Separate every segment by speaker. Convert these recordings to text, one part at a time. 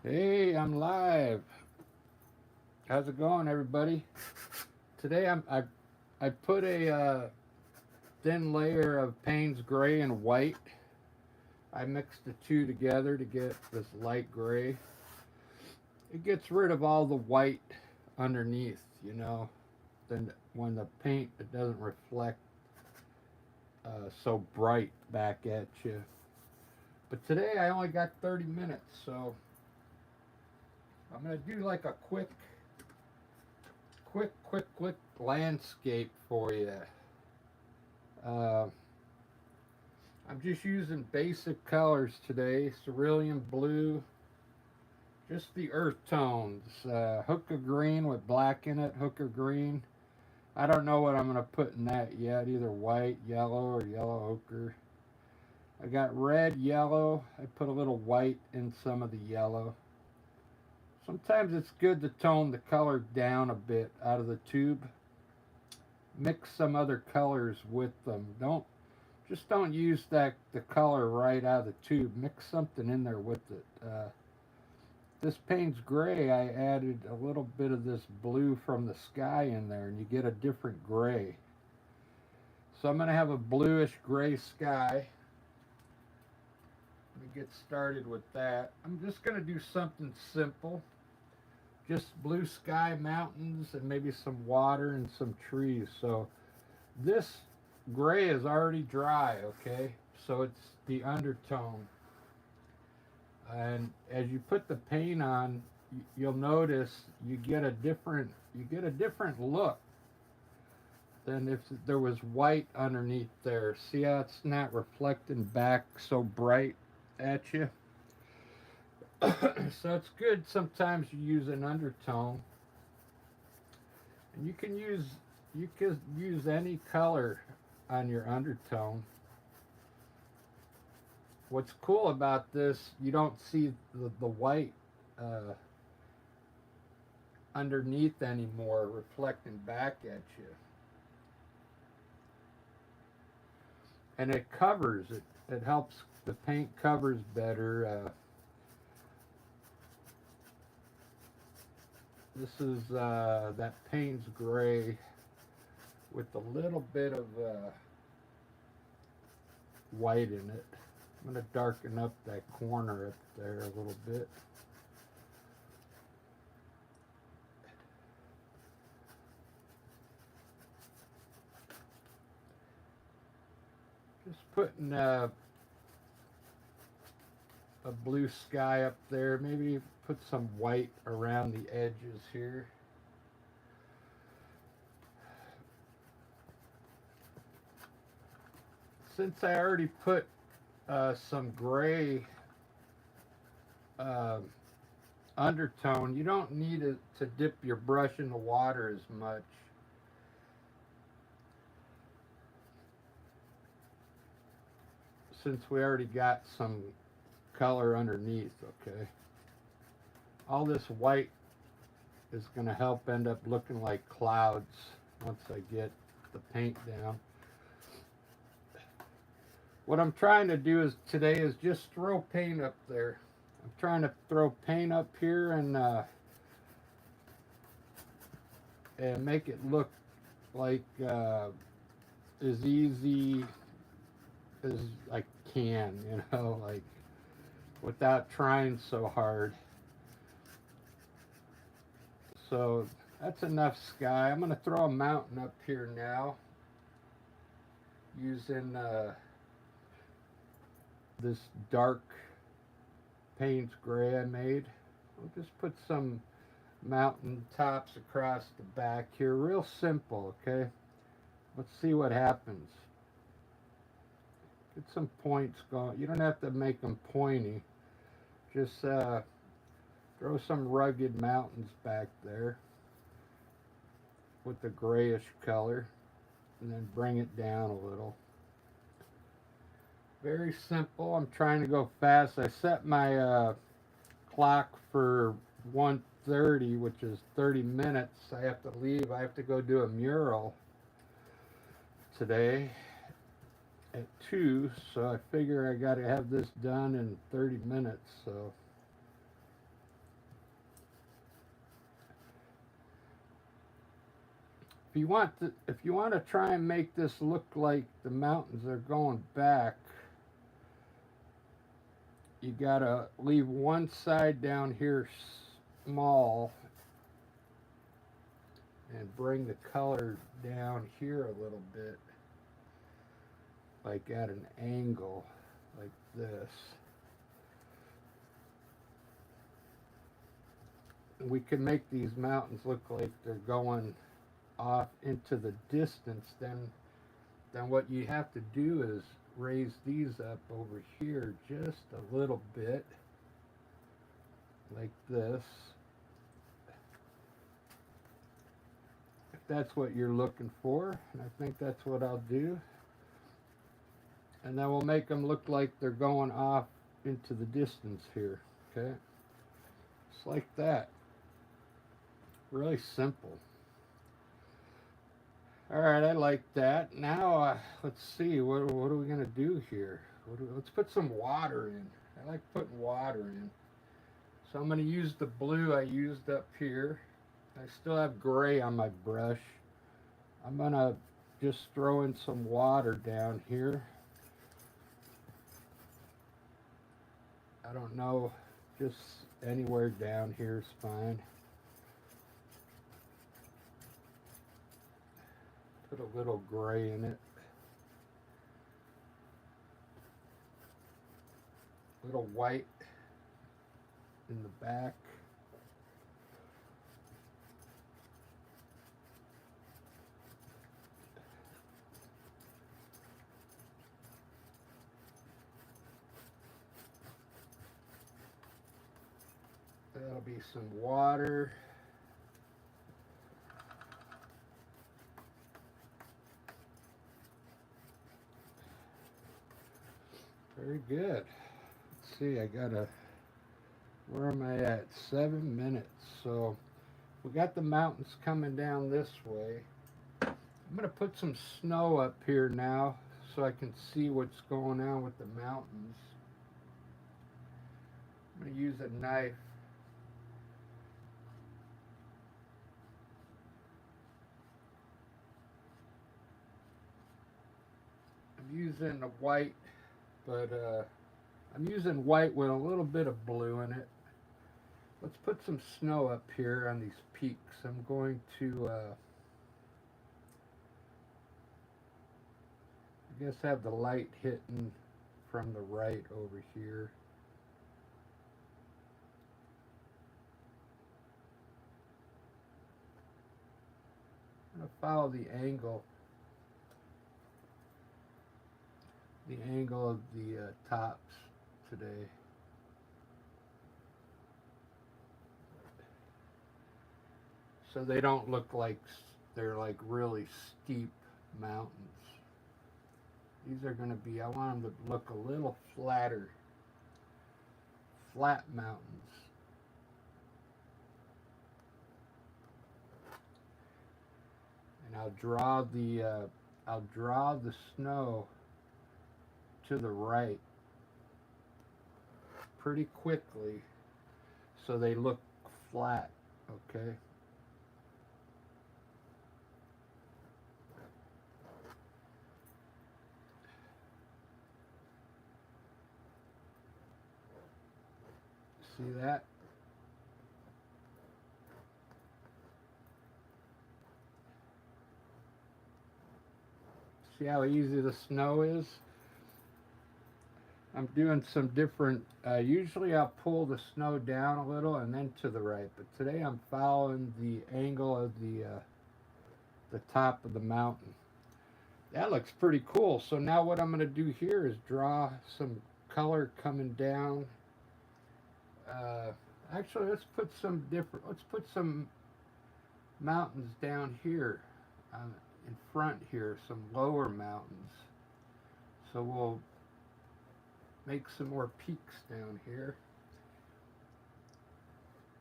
Speaker 1: Hey, I'm live. How's it going, everybody? Today I put a thin layer of Payne's gray and white. I mixed the two together to get this light gray. It gets rid of all the white underneath, Then when the paint it doesn't reflect so bright back at you. But today I only got 30 minutes, so I'm gonna do like a quick landscape for you. Uh, I'm just using basic colors today. Cerulean blue, just the earth tones. Hooker green with black in it, hooker green. I don't know what I'm going to put in that yet, either white, yellow, or yellow ochre. I got red, yellow. I put a little white in some of the yellow. Sometimes it's good to tone the color down a bit out of the tube. Mix some other colors with them. Don't use the color right out of the tube. Mix something in there with it. This Payne's gray, I added a little bit of this blue from the sky in there, and you get a different gray. So I'm going to have a bluish gray sky. Let me get started with that. I'm just going to do something simple. Just blue sky, mountains, and maybe some water and some trees. So this gray is already dry, okay? So it's the undertone. And as you put the paint on, you'll notice you get a different look than if there was white underneath there. See how it's not reflecting back so bright at you? So it's good sometimes you use an undertone. And you can use any color on your undertone. What's cool about this, you don't see the white uh, underneath anymore reflecting back at you. And it covers it. It helps the paint covers better. This is that Payne's gray with a little bit of white in it. I'm going to darken up that corner up there a little bit. Just putting a blue sky up there. Maybe put some white around the edges here. Since I already put some gray uh, undertone, you don't need to dip your brush in the water as much. Since we already got some color underneath, okay? All this white is going to help end up looking like clouds once I get the paint down. What I'm trying to do is today is just throw paint up there. I'm trying to throw paint up here and make it look like as easy as I can, like without trying so hard. So that's enough sky. I'm going to throw a mountain up here now using this dark Payne's gray I made. I'll just put some mountain tops across the back here. Real simple, okay? Let's see what happens. Get some points going. You don't have to make them pointy. Just throw some rugged mountains back there with the grayish color and then bring it down a little. Very simple. I'm trying to go fast. I set my clock for 1:30, which is 30 minutes. I have to leave. I have to go do a mural today at 2, so I figure I got to have this done in 30 minutes. So if you want to try and make this look like the mountains are going back, you gotta leave one side down here small and bring the color down here a little bit, like at an angle, like this. And we can make these mountains look like they're going off into the distance. Then what you have to do is raise these up over here just a little bit, like this. If that's what you're looking for, and I think that's what I'll do. And then we'll make them look like they're going off into the distance here, okay? Just like that. Really simple. All right, I like that. Now, let's see, what are we going to do here? Let's put some water in. I like putting water in. So I'm going to use the blue I used up here. I still have gray on my brush. I'm going to just throw in some water down here. I don't know, just anywhere down here is fine. Put a little gray in it. A little white in the back. That'll be some water. Very good. Let's see, where am I at? 7 minutes. So we got the mountains coming down this way. I'm going to put some snow up here now so I can see what's going on with the mountains. I'm going to use a knife. I'm using the white, but I'm using white with a little bit of blue in it. Let's put some snow up here on these peaks. I'm going to, I guess, have the light hitting from the right over here. I'm going to follow the angle of the tops today. So they don't look like they're like really steep mountains. These are going to be, I want them to look a little flatter, flat mountains. And I'll draw the snow to the right pretty quickly so they look flat, okay? See that? See how easy the snow is? I'm doing some different, usually I'll pull the snow down a little and then to the right, but today I'm following the angle of the top of the mountain. That looks pretty cool. So now what I'm going to do here is draw some color coming down. Actually, let's put some mountains down here in front here, some lower mountains. So we'll make some more peaks down here,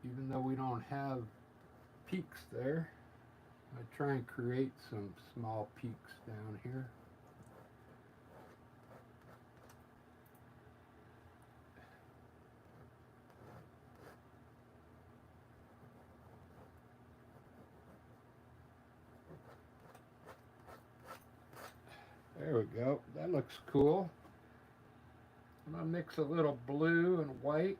Speaker 1: even though we don't have peaks there. I try and create some small peaks down here. we go. That looks cool. I'm going to mix a little blue and white.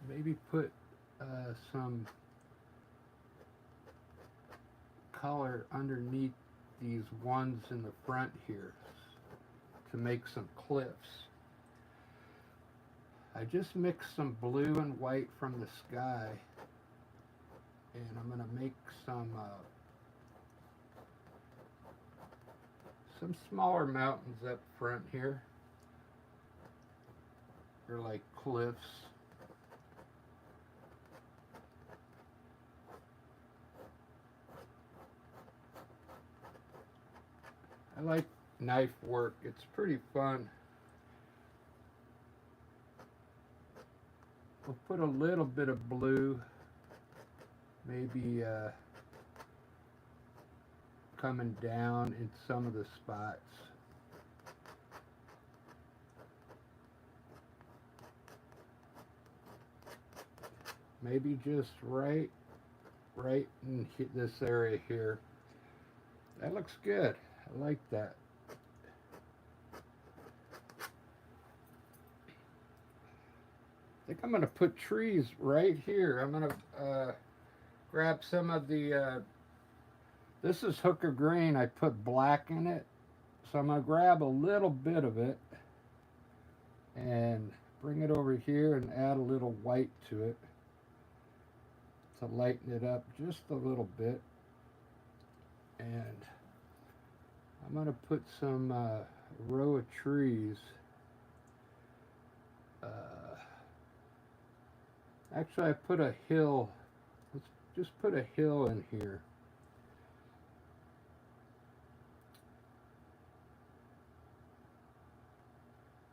Speaker 1: Maybe put some color underneath these ones in the front here to make some cliffs. I just mixed some blue and white from the sky, and I'm going to make some smaller mountains up front here. They're like cliffs. I like knife work. It's pretty fun. We'll put a little bit of blue, maybe coming down in some of the spots. Maybe just right in this area here. That looks good. I like that. I think I'm going to put trees right here. I'm going to grab some of the, this is hooker green. I put black in it. So I'm going to grab a little bit of it and bring it over here and add a little white to it to lighten it up just a little bit. And I'm going to put some row of trees. Actually, I put a hill. Let's just put a hill in here.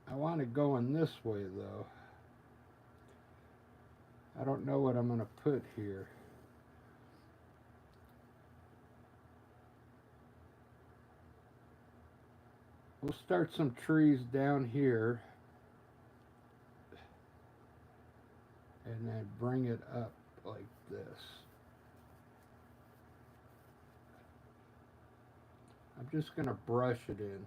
Speaker 1: I want to go in this way, though. I don't know what I'm going to put here. We'll start some trees down here and then bring it up like this. I'm just going to brush it in.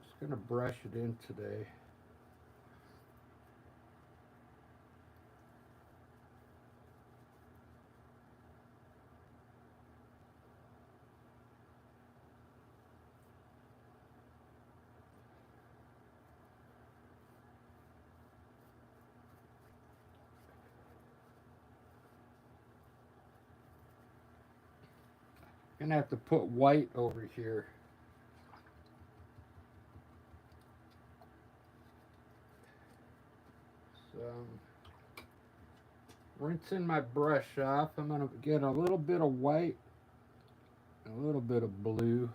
Speaker 1: Just going to brush it in today. Gonna have to put white over here. So rinsing my brush off, I'm gonna get a little bit of white, a little bit of blue,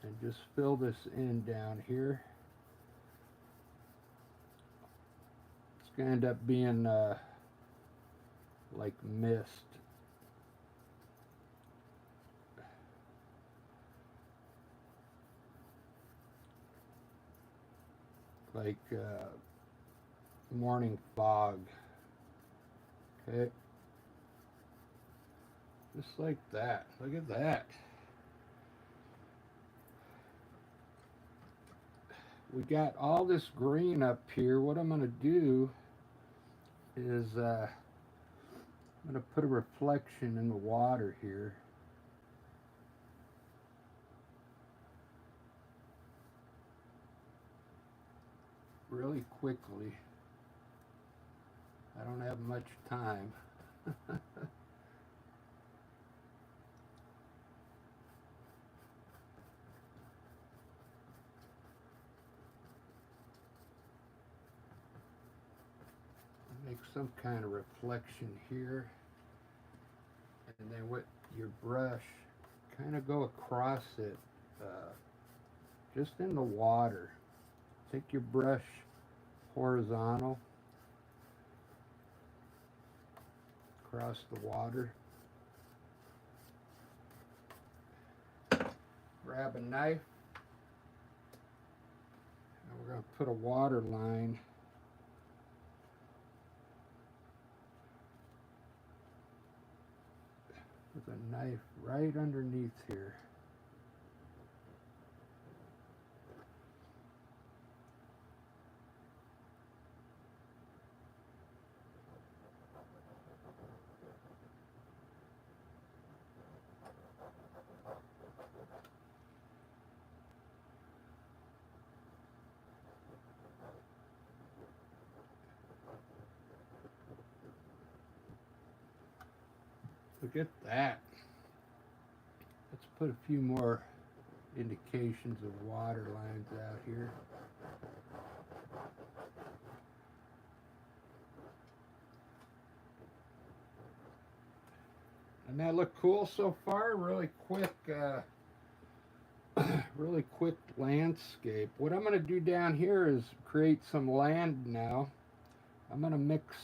Speaker 1: and just fill this in down here. It's gonna end up being like mist. Like morning fog. Okay. Just like that. Look at that. We got all this green up here. What I'm going to do is I'm going to put a reflection in the water here. Really quickly. I don't have much time. Make some kind of reflection here, and then with your brush, kind of go across it, just in the water. Take your brush horizontal across the water. Grab a knife, and we're going to put a water line with a knife right underneath here. Look at that. Let's put a few more indications of water lines out here. And that look cool so far? Really quick, really quick landscape. What I'm going to do down here is create some land now. I'm going to mix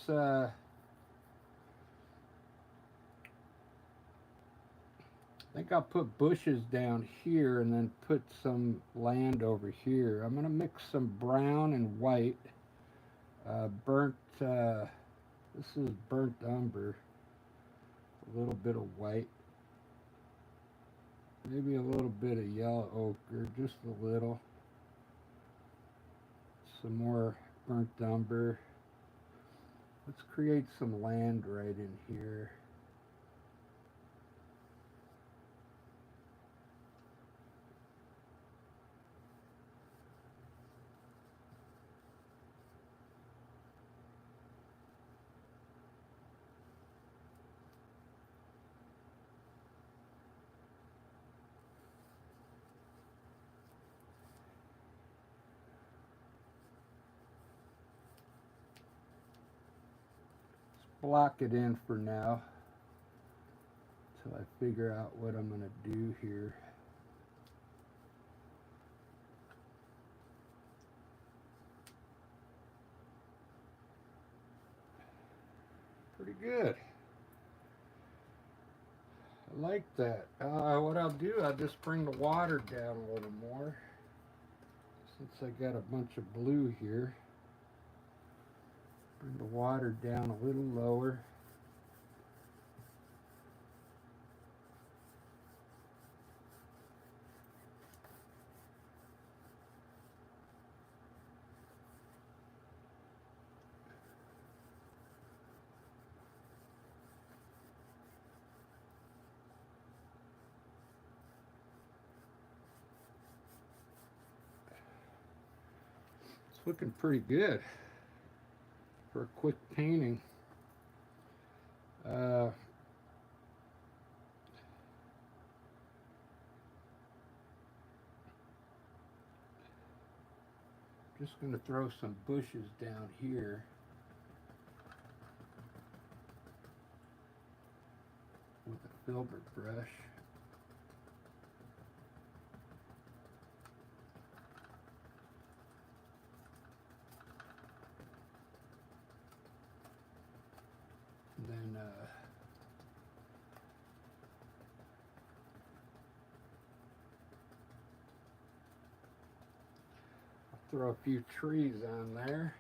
Speaker 1: I think I'll put bushes down here and then put some land over here. I'm going to mix some brown and white. This is burnt umber. A little bit of white. Maybe a little bit of yellow ochre, just a little. Some more burnt umber. Let's create some land right in here. Block it in for now until I figure out what I'm going to do here. Pretty good. I like that. What I'll do, I'll just bring the water down a little more since I got a bunch of blue here. Bring the water down a little lower. It's looking pretty good for a quick painting. Just going to throw some bushes down here. With a filbert brush. And then I'll throw a few trees on there.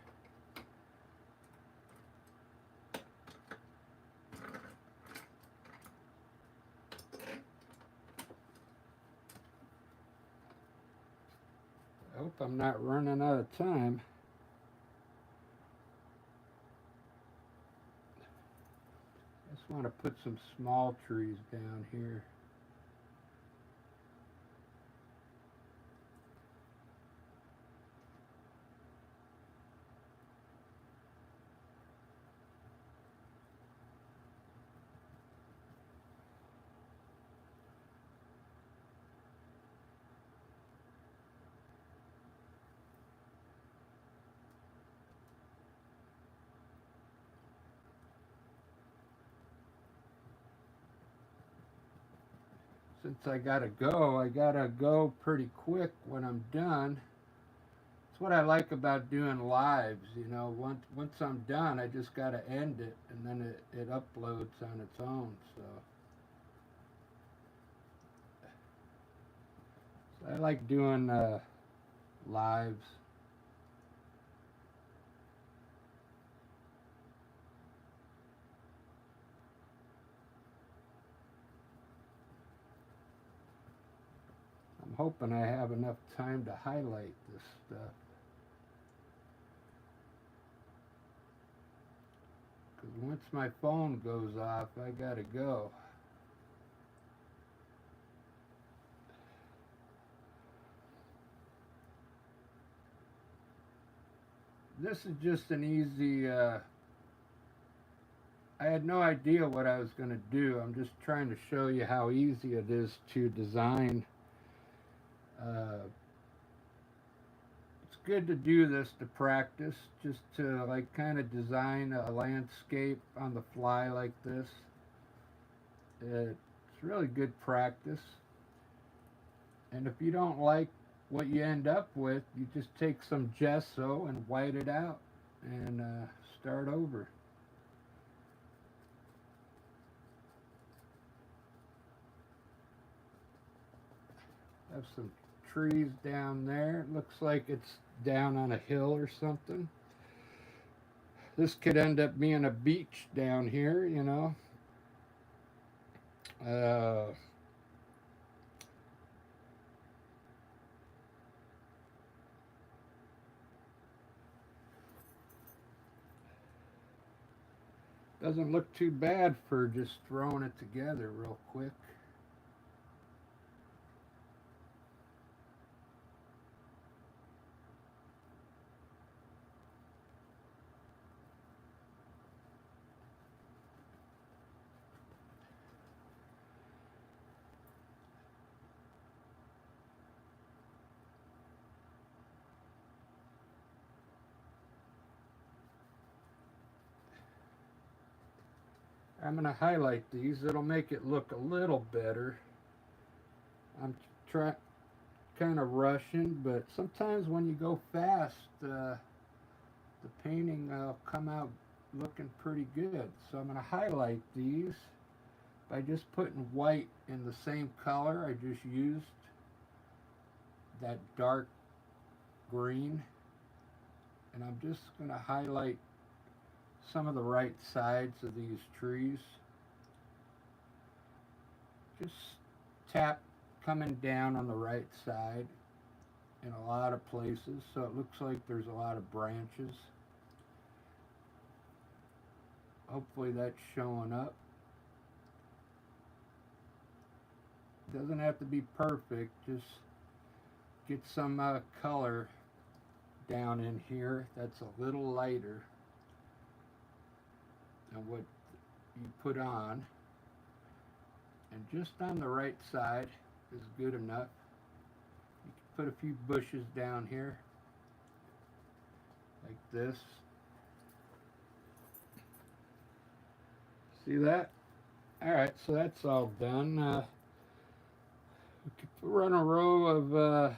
Speaker 1: I hope I'm not running out of time. I just want to put some small trees down here. Since I gotta go pretty quick when I'm done. Just what I like about doing lives. You know, once I'm done, I just got to end it, and then it uploads on its own. So I like doing lives. I'm hoping I have enough time to highlight this stuff. Because once my phone goes off, I gotta go. This is just an easy, I had no idea what I was going to do. I'm just trying to show you how easy it is to design. Uh, it's good to do this to practice, just to like kind of design a landscape on the fly like this. It's really good practice. And if you don't like what you end up with, you just take some gesso and white it out and start over. Have some trees down there. It looks like it's down on a hill or something. This could end up being a beach down here, you know. Uh, doesn't look too bad for just throwing it together real quick. I'm going to highlight these. It'll make it look a little better. I'm trying kind of rushing, but sometimes when you go fast, the painting will come out looking pretty good. So I'm going to highlight these by just putting white in the same color I just used, that dark green. And I'm just going to highlight some of the right sides of these trees. Just tap coming down on the right side in a lot of places, so it looks like there's a lot of branches. Hopefully that's showing up. Doesn't have to be perfect, just get some color down in here that's a little lighter than what you put on, and just on the right side is good enough. You can put a few bushes down here like this. See that? Alright, so that's all done. We could run a row of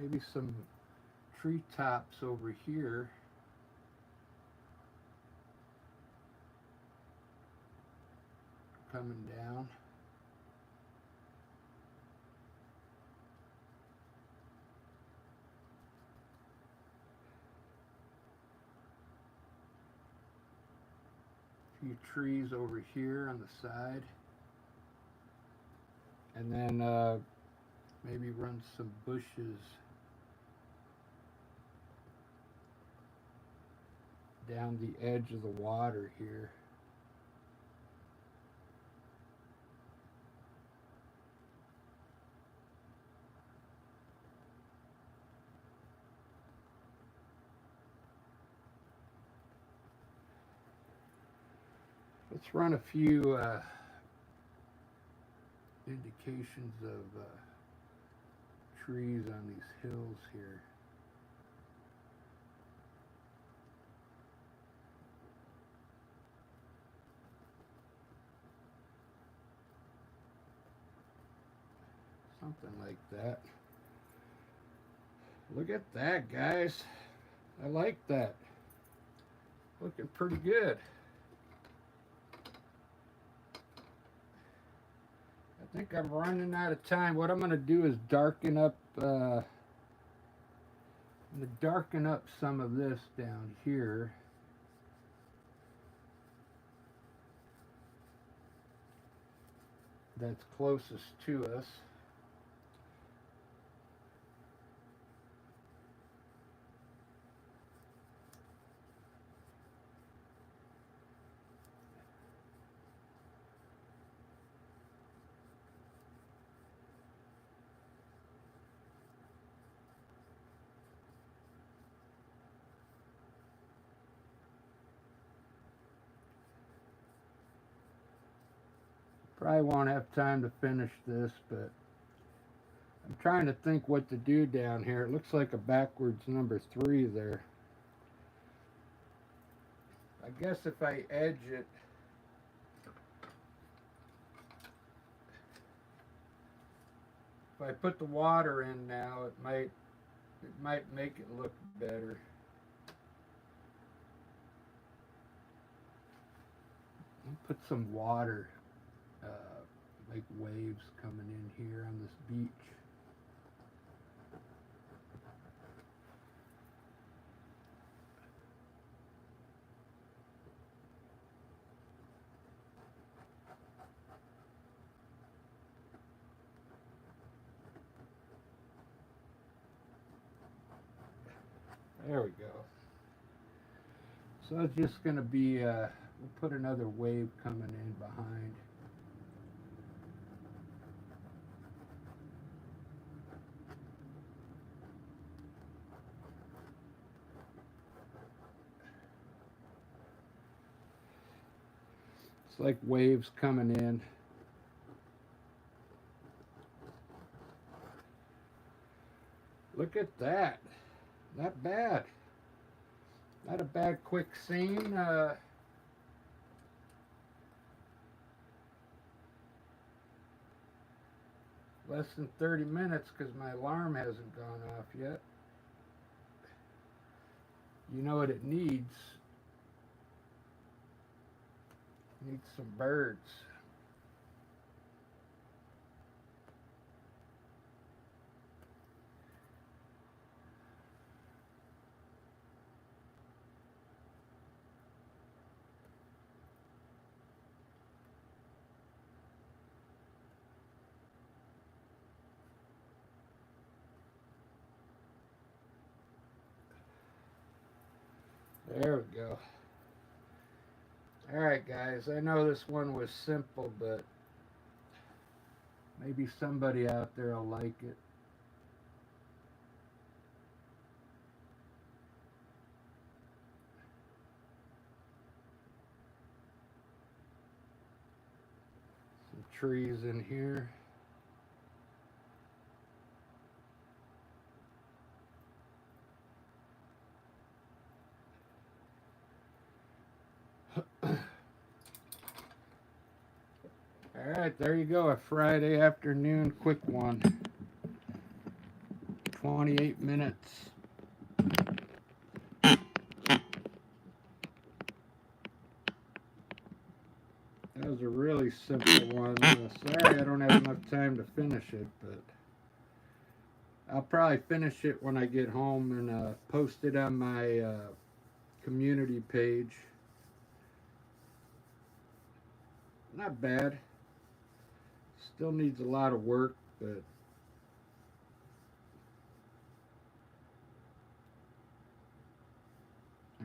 Speaker 1: maybe some treetops over here. Coming down. A few trees over here on the side. And then maybe run some bushes down the edge of the water here. Let's run a few indications of trees on these hills here. Something like that. Look at that, guys. I like that. Looking pretty good. I think I'm running out of time. What I'm going to do is darken up some of this down here. That's closest to us. Probably won't have time to finish this, but I'm trying to think what to do down here. It looks like a backwards number 3 there. I guess if I edge it, if I put the water in now, it might make it look better. I'll put some water, like waves coming in here on this beach. There we go. So it's just going to be, we'll put another wave coming in behind. It's like waves coming in. Look at that. Not bad. Not a bad quick scene. Less than 30 minutes because my alarm hasn't gone off yet. You know what it needs? It needs some birds. There we go. Alright guys, I know this one was simple, but maybe somebody out there will like it. Some trees in here. Alright, there you go, a Friday afternoon quick one. 28 minutes. That was a really simple one. Sorry I don't have enough time to finish it, but I'll probably finish it when I get home and post it on my community page. Not bad. Still needs a lot of work, but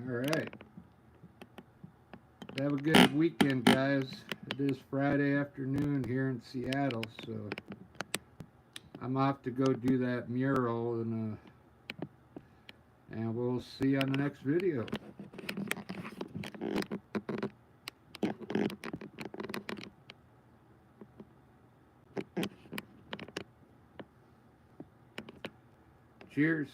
Speaker 1: alright. Have a good weekend, guys. It is Friday afternoon here in Seattle, so I'm off to go do that mural, and we'll see you on the next video. Cheers.